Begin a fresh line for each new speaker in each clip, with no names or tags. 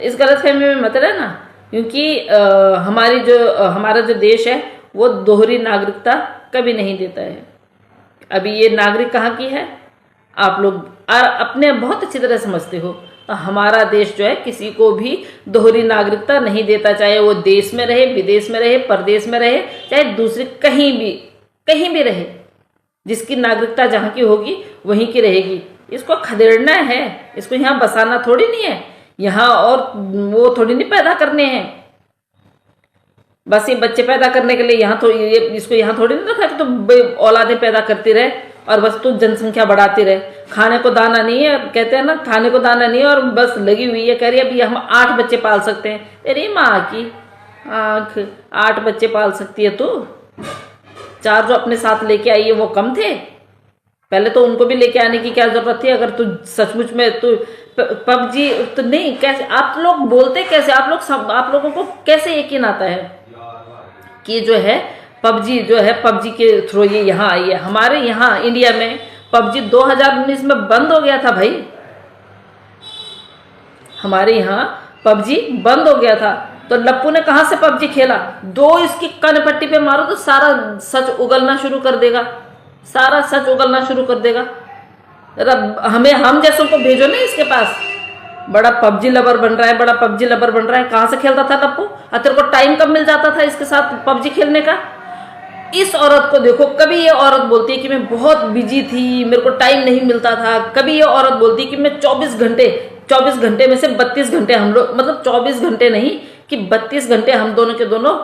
इस गलतफहमी में मत रहना, क्योंकि हमारा जो देश है वो दोहरी नागरिकता कभी नहीं देता है। अभी ये नागरिक कहाँ की है आप लोग अपने बहुत अच्छी तरह समझते हो। तो हमारा देश जो है किसी को भी दोहरी नागरिकता नहीं देता, चाहे वो देश में रहे, विदेश में रहे, परदेश में रहे, चाहे दूसरी कहीं भी रहे। जिसकी नागरिकता जहाँ की होगी वहीं की रहेगी। इसको खदेड़ना है, इसको यहाँ बसाना थोड़ी नहीं है, यहाँ और वो थोड़ी नहीं पैदा करने हैं। बस ये बच्चे पैदा करने के लिए यहाँ इसको यहाँ थोड़ी नहीं रखा कि तो औलादें पैदा करती रहे और बस तू जनसंख्या बढ़ाती रहे। खाने को दाना नहीं है, कहते हैं ना, खाने को दाना नहीं है और बस लगी हुई है, कह रही है अभी हम 8 बच्चे पाल सकते हैं। तेरी माँ की आँख, 8 बच्चे पाल सकती है तू? 4 जो अपने साथ लेके आई है वो कम थे? पहले तो उनको भी लेके आने की क्या जरूरत थी? अगर तू सचमुच में तू पबजी तो नहीं, कैसे आप लोग बोलते, कैसे आप लोगों को कैसे यकीन आता है कि जो है पबजी के थ्रू ये यहाँ आई है? हमारे यहाँ इंडिया में पबजी 2019 में बंद हो गया था भाई। हमारे यहाँ पबजी बंद हो गया था, तो लप्पू ने कहां से पबजी खेला? 2 इसकी कनपट्टी पे मारो तो सारा सच उगलना शुरू कर देगा, सारा सच उगलना शुरू कर देगा। हम जैसों को भेजो ना इसके पास। बड़ा पबजी लवर बन रहा है, बड़ा पबजी लवर बन रहा है। कहां से खेलता था लप्पू? तेरे को टाइम कब मिल जाता था इसके साथ पबजी खेलने का? इस औरत को देखो, कभी ये औरत बोलती है कि मैं बहुत बिजी थी, मेरे को टाइम नहीं मिलता था। कभी ये औरत बोलती है कि मैं 24 घंटे में से 32 घंटे हम लोग, मतलब 24 घंटे नहीं कि 32 घंटे हम दोनों के दोनों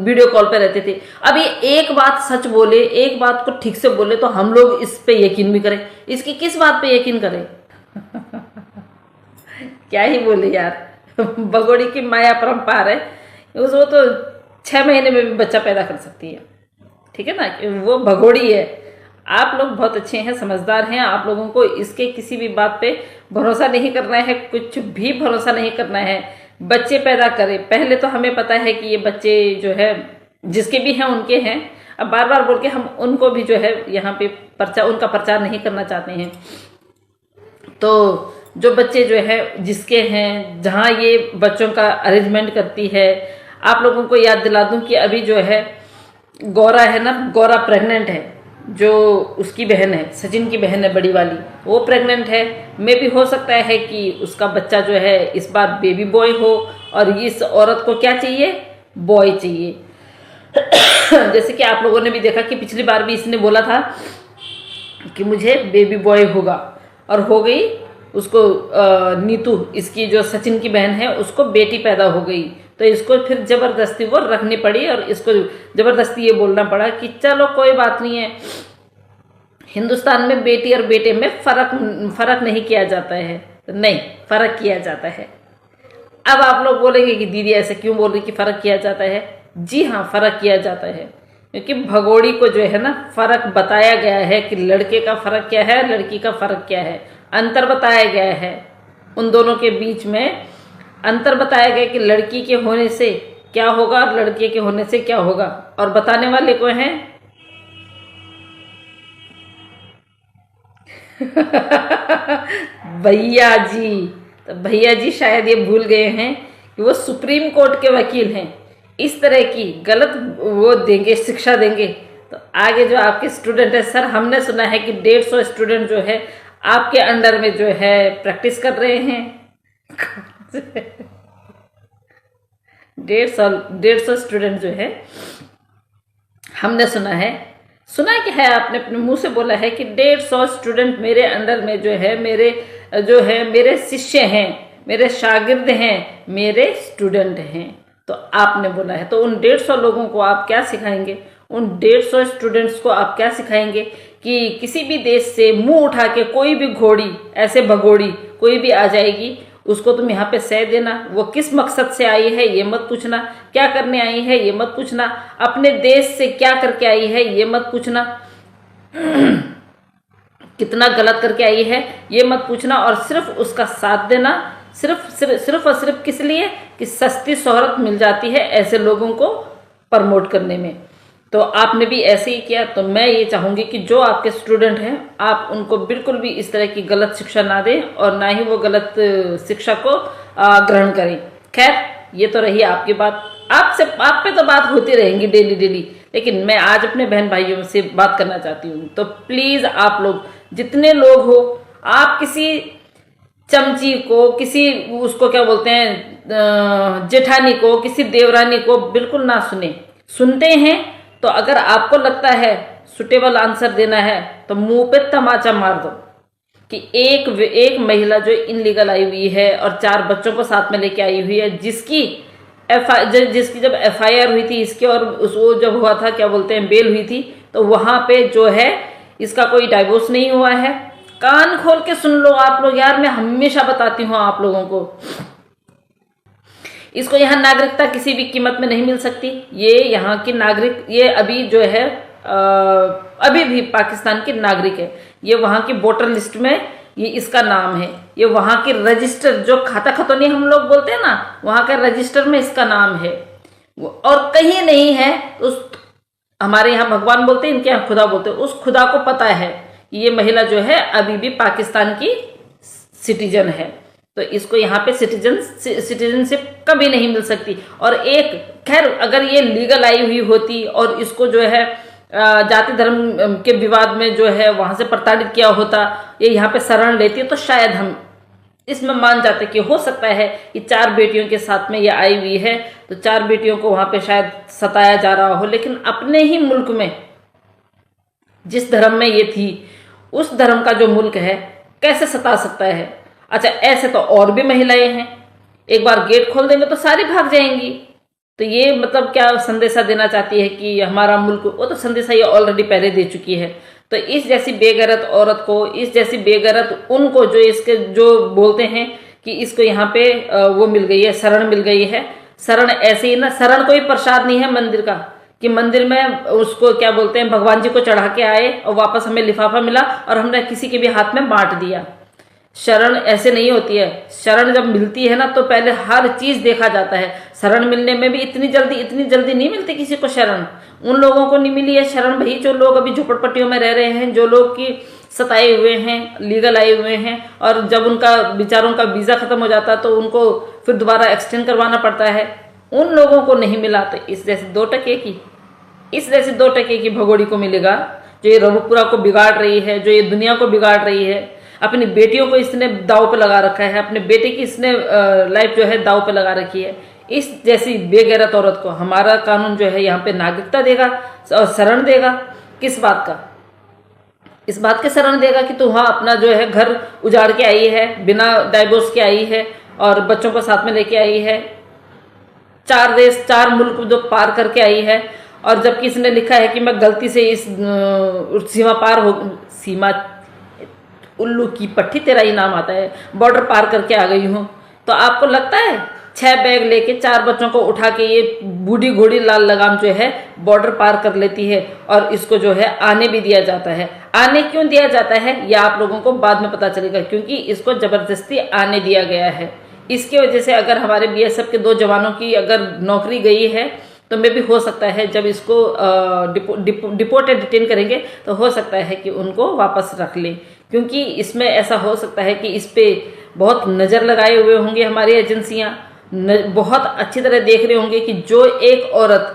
वीडियो कॉल पे रहते थे। अब ये एक बात सच बोले, एक बात को ठीक से बोले तो हम लोग इस पे यकीन भी करें। इसकी किस बात पे यकीन करें? क्या ही बोले यार। भगोड़ी की माया परंपार है, वो तो 6 महीने में भी बच्चा पैदा कर सकती है, ठीक है ना? वो भगोड़ी है। आप लोग बहुत अच्छे हैं, समझदार हैं। आप लोगों को इसके किसी भी बात पे भरोसा नहीं करना है, कुछ भी भरोसा नहीं करना है। बच्चे पैदा करें, पहले तो हमें पता है कि ये बच्चे जो है जिसके भी हैं उनके हैं। अब बार बार बोल के हम उनको भी जो है यहाँ पे उनका प्रचार नहीं करना चाहते हैं। तो जो बच्चे जो है जिसके हैं, जहाँ ये बच्चों का अरेंजमेंट करती है, आप लोगों को याद दिला दूं कि अभी जो है गौरा है ना, गौरा प्रेग्नेंट है। जो उसकी बहन है, सचिन की बहन है बड़ी वाली, वो प्रेग्नेंट है। मे भी हो सकता है कि उसका बच्चा जो है इस बार बेबी बॉय हो, और इस औरत को क्या चाहिए? बॉय चाहिए। जैसे कि आप लोगों ने भी देखा कि पिछली बार भी इसने बोला था कि मुझे बेबी बॉय होगा, और हो गई। उसको नीतू, इसकी जो सचिन की बहन है, उसको बेटी पैदा हो गई। तो इसको फिर जबरदस्ती वो रखनी पड़ी, और इसको जबरदस्ती ये बोलना पड़ा कि चलो कोई बात नहीं है, हिंदुस्तान में बेटी और बेटे में फर्क नहीं किया जाता है। तो नहीं, फर्क किया जाता है। अब आप लोग बोलेंगे कि दीदी ऐसे क्यों बोल रही कि फर्क किया जाता है? जी हाँ, फर्क किया जाता है, क्योंकि भगोड़ी को जो है ना फर्क बताया गया है कि लड़के का फर्क क्या है, लड़की का फर्क क्या है। अंतर बताया गया है, उन दोनों के बीच में अंतर बताया गया कि लड़की के होने से क्या होगा और लड़के के होने से क्या होगा। और बताने वाले कौन हैं? भैया जी। तो भैया जी शायद ये भूल गए हैं कि वो सुप्रीम कोर्ट के वकील हैं। इस तरह की गलत वो देंगे, शिक्षा देंगे, तो आगे जो आपके स्टूडेंट है, सर हमने सुना है कि 150 स्टूडेंट जो है आपके अंडर में जो है प्रैक्टिस कर रहे हैं। 150 स्टूडेंट जो है, हमने सुना कि है, आपने अपने मुंह से बोला है कि 150 स्टूडेंट मेरे अंडर में जो है मेरे शिष्य हैं, मेरे शागिर्द हैं, मेरे स्टूडेंट हैं। तो आपने बोला है, तो उन 150 लोगों को आप क्या सिखाएंगे? उन 150 स्टूडेंट्स को आप क्या सिखाएंगे कि किसी भी देश से मुंह उठा के कोई भी घोड़ी, ऐसे भगोड़ी कोई भी आ जाएगी, उसको तुम यहाँ पे सह देना। वो किस मकसद से आई है ये मत पूछना, क्या करने आई है ये मत पूछना, अपने देश से क्या करके आई है ये मत पूछना, कितना गलत करके आई है ये मत पूछना, और सिर्फ उसका साथ देना, सिर्फ और सिर्फ किस लिए? कि सस्ती शोहरत मिल जाती है ऐसे लोगों को प्रमोट करने में। तो आपने भी ऐसे ही किया। तो मैं ये चाहूँगी कि जो आपके स्टूडेंट हैं, आप उनको बिल्कुल भी इस तरह की गलत शिक्षा ना दें, और ना ही वो गलत शिक्षा को ग्रहण करें। खैर, ये तो रही आपकी बात, आप पे तो बात होती रहेंगी डेली डेली, लेकिन मैं आज अपने बहन भाइयों से बात करना चाहती हूँ। तो प्लीज आप लोग जितने लोग हो, आप किसी चमची को, किसी उसको क्या बोलते हैं जेठानी को, किसी देवरानी को बिल्कुल ना सुने। सुनते हैं तो अगर आपको लगता है सुटेबल आंसर देना है तो मुंह पे तमाचा मार दो कि एक महिला जो इनलीगल आई हुई है और 4 बच्चों को साथ में लेके आई हुई है, जिसकी जब एफआईआर हुई थी इसके, और वो जब हुआ था क्या बोलते हैं बेल हुई थी, तो वहां पे जो है इसका कोई डाइवोर्स नहीं हुआ है। कान खोल के सुन लो आप लोग यार, मैं हमेशा बताती हूँ आप लोगों को, इसको यहाँ नागरिकता किसी भी कीमत में नहीं मिल सकती। ये यहाँ की नागरिक, ये अभी जो है अभी भी पाकिस्तान की नागरिक है। ये वहां की वोटर लिस्ट में ये इसका नाम है, ये वहां की रजिस्टर, जो खाता खतौनी हम लोग बोलते हैं ना, वहां के रजिस्टर में इसका नाम है, और कहीं नहीं है। उस हमारे यहाँ भगवान बोलते हैं, इनके यहाँ खुदा बोलते हैं, उस खुदा को पता है कि ये महिला जो है अभी भी पाकिस्तान की सिटीजन है, तो इसको यहाँ पे सिटीजनशिप कभी नहीं मिल सकती। और एक खैर अगर ये लीगल आई हुई होती और इसको जो है जाति धर्म के विवाद में जो है वहां से प्रताड़ित किया होता, ये यहाँ पे शरण लेती, तो शायद हम इसमें मान जाते कि हो सकता है कि 4 बेटियों के साथ में ये आई हुई है, तो 4 बेटियों को वहां पे शायद सताया जा रहा हो। लेकिन अपने ही मुल्क में जिस धर्म में ये थी, उस धर्म का जो मुल्क है, कैसे सता सकता है? अच्छा, ऐसे तो और भी महिलाएं हैं, एक बार गेट खोल देंगे तो सारी भाग जाएंगी। तो ये मतलब क्या संदेशा देना चाहती है कि हमारा मुल्क, वो तो संदेशा ये ऑलरेडी पहले दे चुकी है। तो इस जैसी बेगैरत औरत को, इस जैसी बेगैरत उनको जो इसके जो बोलते हैं कि इसको यहाँ पे वो मिल गई है, शरण मिल गई है। शरण ऐसे ही ना, शरण कोई प्रसाद नहीं है मंदिर का कि मंदिर में उसको क्या बोलते हैं भगवान जी को चढ़ा के आए और वापस हमें लिफाफा मिला और हमने किसी के भी हाथ में बांट दिया। शरण ऐसे नहीं होती है। शरण जब मिलती है ना तो पहले हर चीज देखा जाता है। शरण मिलने में भी इतनी जल्दी नहीं मिलती किसी को शरण। उन लोगों को नहीं मिली है शरण भाई जो लोग अभी झोपड़पट्टियों में रह रहे हैं, जो लोग की सताए हुए हैं, लीगल आए हुए हैं, और जब उनका बेचारों का वीजा खत्म हो जाता है तो उनको फिर दोबारा एक्सटेंड करवाना पड़ता है। उन लोगों को नहीं मिला। तो इस जैसे 2 टके की भगोड़ी को मिलेगा जो ये रघुपुरा को बिगाड़ रही है, जो ये दुनिया को बिगाड़ रही है। अपनी बेटियों को इसने दाव पे लगा रखा है, अपने बेटे की इसने लाइफ जो है दाव पे लगा रखी है। इस जैसी बेगैरत औरत को हमारा कानून जो है यहाँ पे नागरिकता देगा और शरण देगा। किस बात का? इस बात के शरण देगा कि तू हाँ अपना जो है घर उजाड़ के आई है, बिना डाइवोर्स के आई है और बच्चों को साथ में लेके आई है, 4 देश 4 मुल्क जो पार करके आई है। और जबकि इसने लिखा है कि मैं गलती से इस सीमा उल्लू की पट्टी तेरा ही नाम आता है, बॉर्डर पार करके आ गई हूँ। तो आपको लगता है 6 बैग लेके 4 बच्चों को उठा के ये बूढ़ी घोड़ी लाल लगाम जो है बॉर्डर पार कर लेती है और इसको जो है आने भी दिया जाता है। आने क्यों दिया जाता है यह आप लोगों को बाद में पता चलेगा, क्योंकि इसको जबरदस्ती आने दिया गया है। इसकी वजह से अगर हमारे बीएसएफ के 2 जवानों की अगर नौकरी गई है तो मे भी हो सकता है जब इसको डिटेन करेंगे तो हो सकता है कि उनको वापस रख लें, क्योंकि इसमें ऐसा हो सकता है कि इस पे बहुत नज़र लगाए हुए होंगे हमारी एजेंसियां, बहुत अच्छी तरह देख रहे होंगे कि जो एक औरत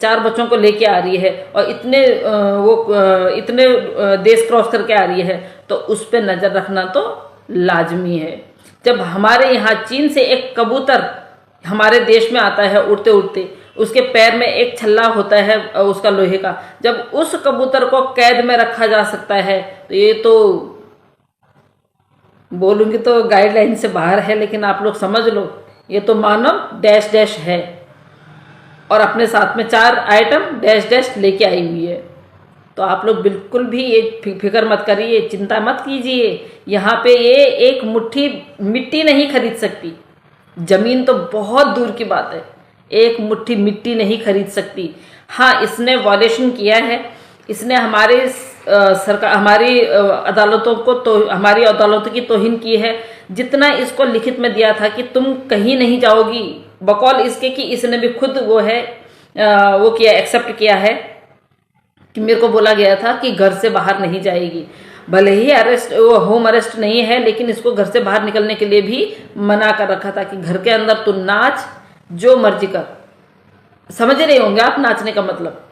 4 बच्चों को लेके आ रही है और इतने देश क्रॉस करके आ रही है, तो उस पे नज़र रखना तो लाजमी है। जब हमारे यहाँ चीन से एक कबूतर हमारे देश में आता है उड़ते उड़ते, उसके पैर में एक छल्ला होता है उसका लोहे का, जब उस कबूतर को कैद में रखा जा सकता है तो ये तो बोलूंगी तो गाइडलाइन से बाहर है, लेकिन आप लोग समझ लो ये तो मानव डैश डैश है और अपने साथ में 4 आइटम डैश डैश लेके आई हुई है। तो आप लोग बिल्कुल भी ये फिक्र मत करिए, चिंता मत कीजिए। यहाँ पे ये एक मुट्ठी मिट्टी नहीं खरीद सकती, जमीन तो बहुत दूर की बात है, एक मुट्ठी मिट्टी नहीं खरीद सकती। हाँ, इसने वॉयलेशन किया है, इसने हमारे सरकार हमारी अदालतों को तो हमारी अदालतों की तौहीन की है। जितना इसको लिखित में दिया था कि तुम कहीं नहीं जाओगी, बकौल इसके कि इसने भी खुद वो किया, एक्सेप्ट किया है कि मेरे को बोला गया था कि घर से बाहर नहीं जाएगी। भले ही अरेस्ट, वो होम अरेस्ट नहीं है, लेकिन इसको घर से बाहर निकलने के लिए भी मना कर रखा था कि घर के अंदर तू नाच, जो मर्जी कर। समझ रहे होंगे आप नाचने का मतलब।